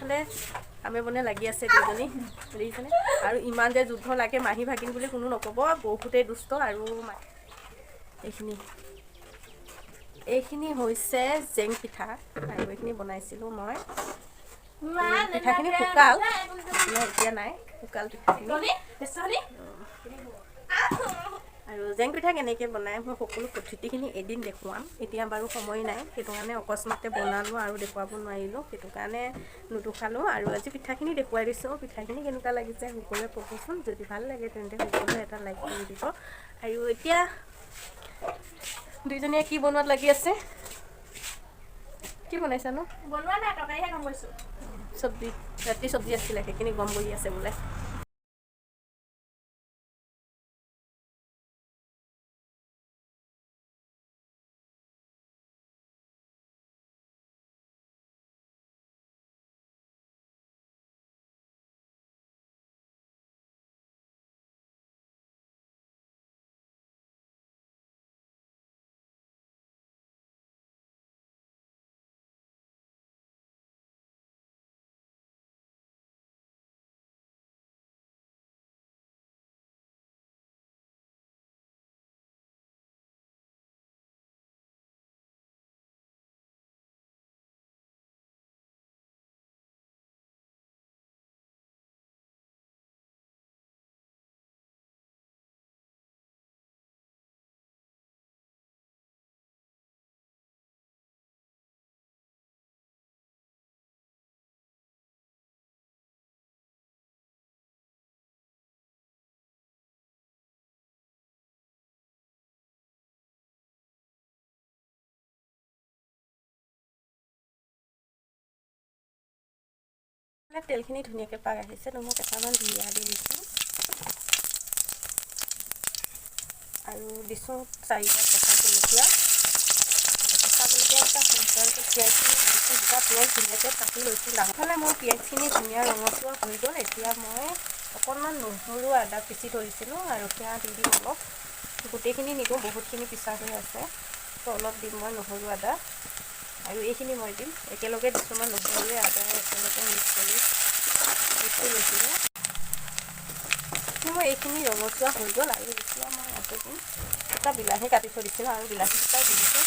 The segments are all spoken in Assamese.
এইফালে আমি বনে লাগি আছে দুজনী দেখিছেনে আৰু ইমান যে যুদ্ধ লাগে মাহী ভাগিন বুলি কোনো নক'ব বহুতেই দুষ্ট আৰু এইখিনি হৈছে জেং পিঠা আৰু এইখিনি বনাইছিলোঁ মই পিঠাখিনি শুকাল এতিয়া নাই শুকাল পিঠাখিনি আৰু জেং পিঠা কেনেকৈ বনাই মই সকলো পদ্ধতিখিনি এদিন দেখুৱাম এতিয়া বাৰু সময় নাই সেইটো কাৰণে অকস্মাতে বনালোঁ আৰু দেখুৱাব নোৱাৰিলোঁ সেইটো কাৰণে নুদুখালোঁ আৰু আজি পিঠাখিনি দেখুৱাই দিছোঁ পিঠাখিনি কেনেকুৱা লাগিছে সকলোৱে ক'বচোন যদি ভাল লাগে তেন্তে সকলোৱে এটা লাইক কৰি দিব আৰু এতিয়া দুইজনীয়ে কি বনোৱাত লাগি আছে কি বনাইছানো বনোৱা নাই তৰকাৰীহে কাম কৰিছোঁ চব্জি ৰাতি চব্জি আছিলে সেইখিনি গৰম কৰি আছে বোলে তেলখিনি ধুনীয়াকৈ পাক আহিছে মই কেইটামান জিৰা দি দিছোঁ আৰু দিছোঁ 4টা কেঁচা জলকীয়া এটা পিঁয়াজখিনি দিছোঁ দুটা পিঁয়াজ ধুনীয়াকৈ কাটি লৈছোঁ ডাঙৰফালে মোৰ পিঁয়াজখিনি ধুনীয়া ৰঙচুৱা হৈ গ'ল এতিয়া মই অকণমান নহৰু আদা পিচি থৈছিলোঁ আৰু সেয়া দি দিম অলপ গোটেইখিনি নিদিওঁ বহুতখিনি পিছা হৈ আছে তো অলপ দিম মই নহৰু আদা আৰু এইখিনি মই দিম একেলগে দিছোঁ মই নহৰুৱে আদায়ে একেলগে মিক্স কৰি লৈছিলোঁ মই এইখিনি ৰঙচুৱা হৈ গ'ল আৰু এতিয়া মই ইয়াতে দিম এটা বিলাহী কাটি থৈ দিছিলোঁ আৰু বিলাহী দুটাও দি দিছোঁ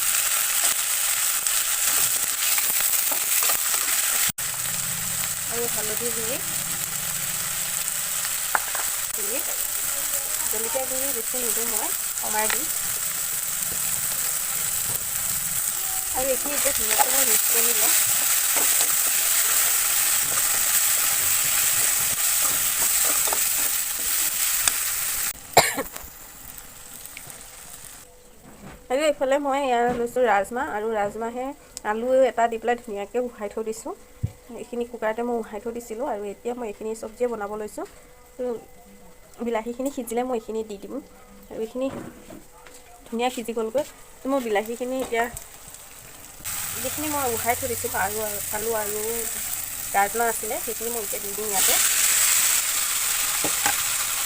আৰু হালধি গুড়ি জলকীয়া গুড়ি বেছি নিদিওঁ মই কমাই দিম আৰু এইখিনি এতিয়া ধুনীয়াকৈ মই মিক্স কৰি লওঁ আৰু এইফালে মই ইয়াৰ লৈছোঁ ৰাজমাহ আৰু ৰাজমাহে আলু এটা দি পেলাই ধুনীয়াকৈ উহাই থৈ দিছোঁ এইখিনি কুকাৰতে মই উহাই থৈ দিছিলোঁ আৰু এতিয়া মই এইখিনি চব্জিয়ে বনাব লৈছোঁ বিলাহীখিনি সিজিলে মই এইখিনি দি দিম আৰু এইখিনি ধুনীয়া সিজি গ'লগৈ মই বিলাহীখিনি এতিয়া যিখিনি মই উহাই থৈ দিছিলোঁ আলু আৰু ৰাজমাহ আছিলে সেইখিনি মই এতিয়া দি দিম ইয়াতে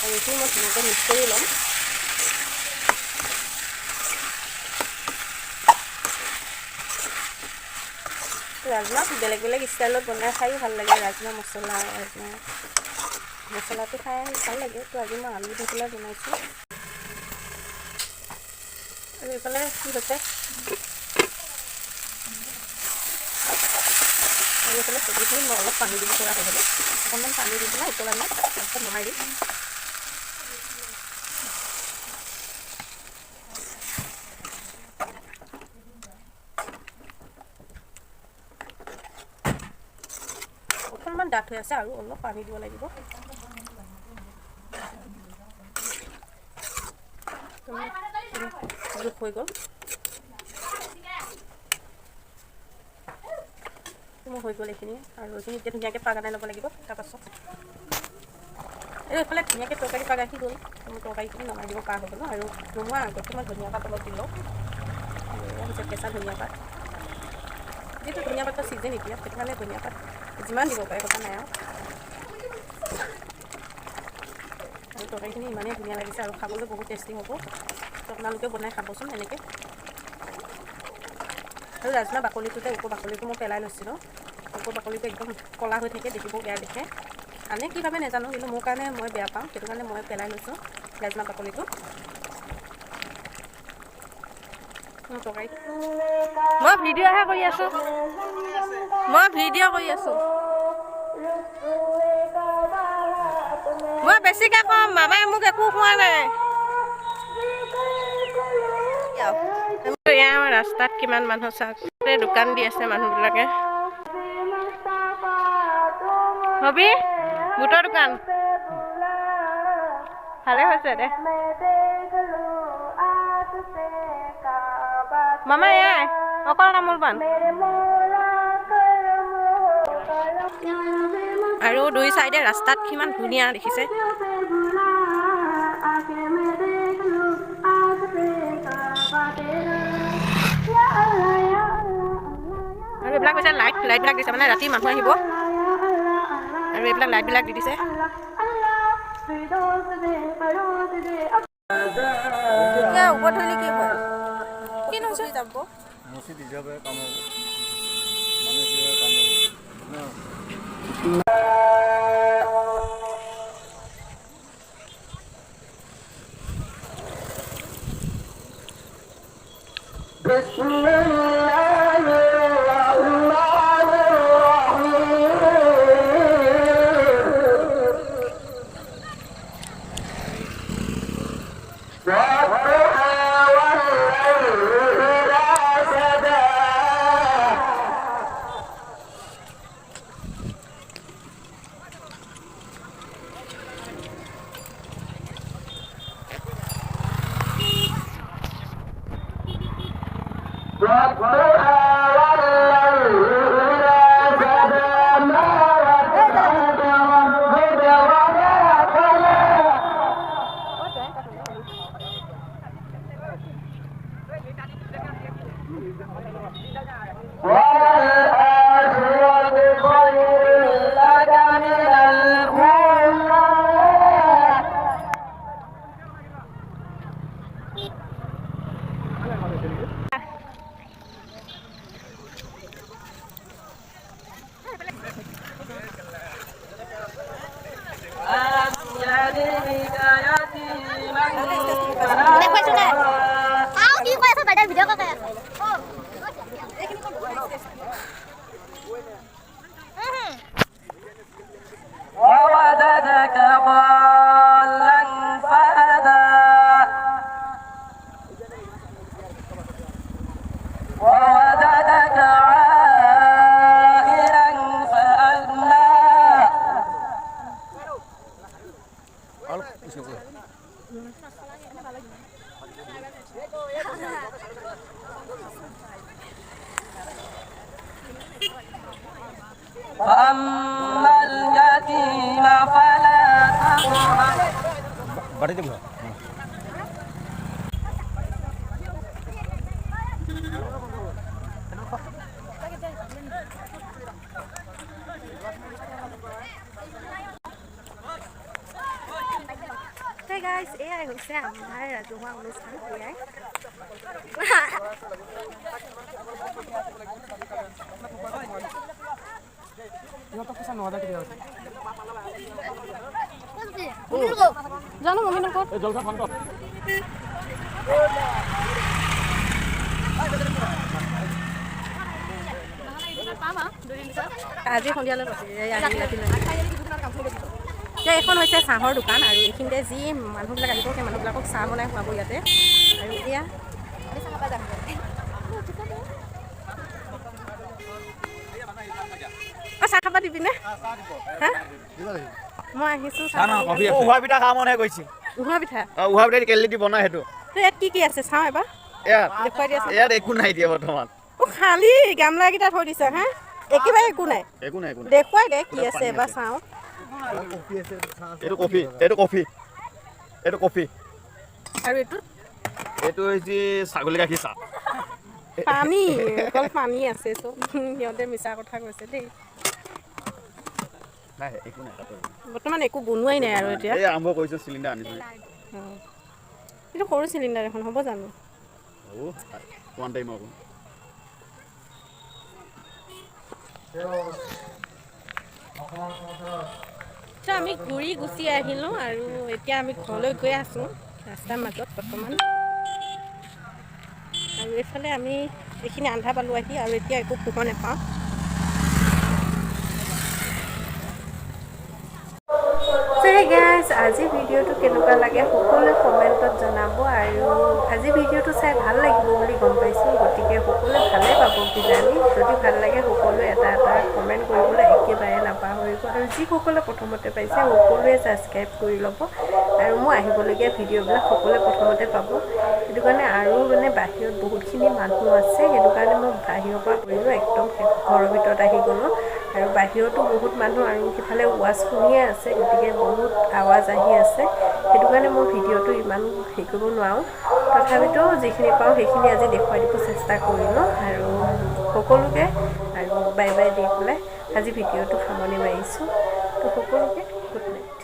আৰু এইখিনি মই ধুনীয়াকৈ মিক্স কৰি ল'ম ৰাজমাহ বেলেগ বেলেগ ষ্টাইলত বনাই খায়ো ভাল লাগে ৰাজমাহ মছলাটো খাই ভাল লাগে তো আজি মই আলু দি পেলাই বনাইছোঁ আৰু এইফালে কি হৈছে আৰু এইফালে চব্জিখিনি মই অলপ পানী দিব পৰা হৈ গ'লো অকণমান পানী দি পেলাই উতলাই মই তাৰপিছত নমাই দিম অকণমান ডাঠ হৈ আছে আৰু অলপ পানী দিব লাগিব জোখ হৈ গ'ল মোৰ হৈ গ'ল এইখিনি আৰু এইখিনি এতিয়া ধুনীয়াকৈ পাক আনাই ল'ব লাগিব তাৰপাছত এইফালে ধুনীয়াকৈ তৰকাৰী পাক আহি গ'ল মোৰ তৰকাৰীখিনি নমাই দিব পৰা হৈ গ'ল আৰু নমোৱাৰ আগতে মই ধনিয়া পাত অলপ দি লওঁ হৈছে কেঁচা ধনিয়া পাত যিটো ধনিয়া পাতৰ ছিজন এতিয়া সেইটো কাৰণে ধনিয়া পাত যিমান দিব পাৰে কথা নাই আৰু তৰকাৰীখিনি ইমানেই ধুনীয়া লাগিছে আৰু খাবলৈ বহুত টেষ্টি হ'ব আপোনালোকে বনাই খাবচোন এনেকৈ আৰু ৰাজমাহ বাকলিটোতে বাকলিটো মই পেলাই লৈছিলোঁ ওপৰ বাকলিটো একদম ক'লা হৈ থাকে, দেখিব বেয়া দেখে। আনে কি ভাবে নাজানো, কিন্তু মোৰ কাৰণে মই বেয়া পাওঁ, সেইটো কাৰণে মই পেলাই লৈছোঁ ৰাজমাহ বাকলিটো। মই ভিডিঅ'হে কৰি আছোঁ, মই বেছিকৈ কম, মামাই মোক একো কোৱা নাই। এয়া ৰাস্তাত কিমান মানুহ চাওক, দোকান দি আছে মানুহবিলাকে। হবি বুটৰ দোকান ভালে হৈছে দে। মামা এয়াই অকল তামোল পাণ আৰু দুই চাইডে ৰাস্তাত কিমান ধুনীয়া দেখিছে। আৰু এইবিলাক হৈছে লাইটবিলাক দিছে, মানে ৰাতি মানুহ আহিব আৰু এইবিলাক লাইটবিলাক দি দিছে। ওপৰত ধৰিলে কি হয়, কিনো যাব মচি দি যাবে কাম হ'ব মানে কি হয় কাম হ'ব। বাড়ি দেব Hey guys, এয়াই হৈছে আমাৰ ৰাজহুৱা অনুষ্ঠান এয়াই। জানো মমি নকৰ আজি সন্ধিয়ালৈ এখন হৈছে চাহৰ দোকান আৰু এইখিনিতে যি মানুহবিলাক আহিব সেই মানুহবিলাকক চাহ বনাই খুৱাব ইয়াতে। আৰু এয়া চাহ খাবা দিবিনে? মই আহিছোঁ উহা পিঠা খাব মনে গৈছে। উহা পিঠা কেলি দি বনাই সেইটো ইয়াত কি কি আছে চাওঁ এবাৰ দেখুৱাই দিয়া। ইয়াত একো নাই দিয়া বৰ্তমান, খালি গামলাকেইটা থৈ দিছে। হা একেবাৰে একো নাই, দেখুৱাই দে কি আছে এবাৰ চাওঁ। কফি আৰু এইটো হৈছে ছাগলী গাখীৰ চাহ। পানী অকল পানী আছে চব, সিহঁতে মিছা কথা কৈছে দেই। বৰ্তমান একো বনোৱাই নাই আৰু এতিয়া আৰম্ভ কৰিছোঁ। চিলিণ্ডাৰ আনিছোঁ, এইটো সৰু চিলিণ্ডাৰ এখন হ'ব জানো? আমি ঘূৰি গুচি আহিলোঁ আৰু এতিয়া আমি ঘৰলৈ গৈ আছোঁ ৰাস্তাৰ মাজত বৰ্তমান। আৰু এইফালে আমি এইখিনি আন্ধাৰ পালোঁ আহি আৰু এতিয়া একো পোহৰ নাপাওঁ। গাইজ আজি ভিডিঅ'টো কেনেকুৱা লাগে সকলোৱে কমেণ্টত জনাব আৰু আজি ভিডিঅ'টো চাই ভাল লাগিব বুলি গম পাইছোঁ, গতিকে সকলোৱে ভালেই পাব কিজানি। যদি ভাল লাগে সকলোৱে এটা কমেণ্ট কৰিবলৈ একেবাৰে নাপাহৰিব আৰু যিসকলে প্ৰথমতে পাইছে সকলোৱে ছাবস্ক্ৰাইব কৰি ল'ব আৰু মোৰ আহিবলগীয়া ভিডিঅ'বিলাক সকলোৱে প্ৰথমতে পাব। সেইটো কাৰণে আৰু বাহিৰত বহুতখিনি মানুহ আছে, সেইটো কাৰণে মই বাহিৰৰ পৰা কৰিলোঁ, একদম ঘৰৰ ভিতৰত আহি গ'লোঁ আৰু বাহিৰতো বহুত মানুহ আৰু সিফালে ৱাজ শুনিয়ে আছে, গতিকে বহুত আৱাজ আহি আছে। সেইটো কাৰণে মই ভিডিঅ'টো ইমান হেৰি কৰিব নোৱাৰোঁ, তথাপিতো যিখিনি পাওঁ সেইখিনি আজি দেখুৱাই দিব চেষ্টা কৰিলোঁ আৰু সকলোকে আৰু বাই বাই দি পেলাই আজি ভিডিঅ'টো সামৰণি মাৰিছোঁ। তো সকলোকে গুড নাইট।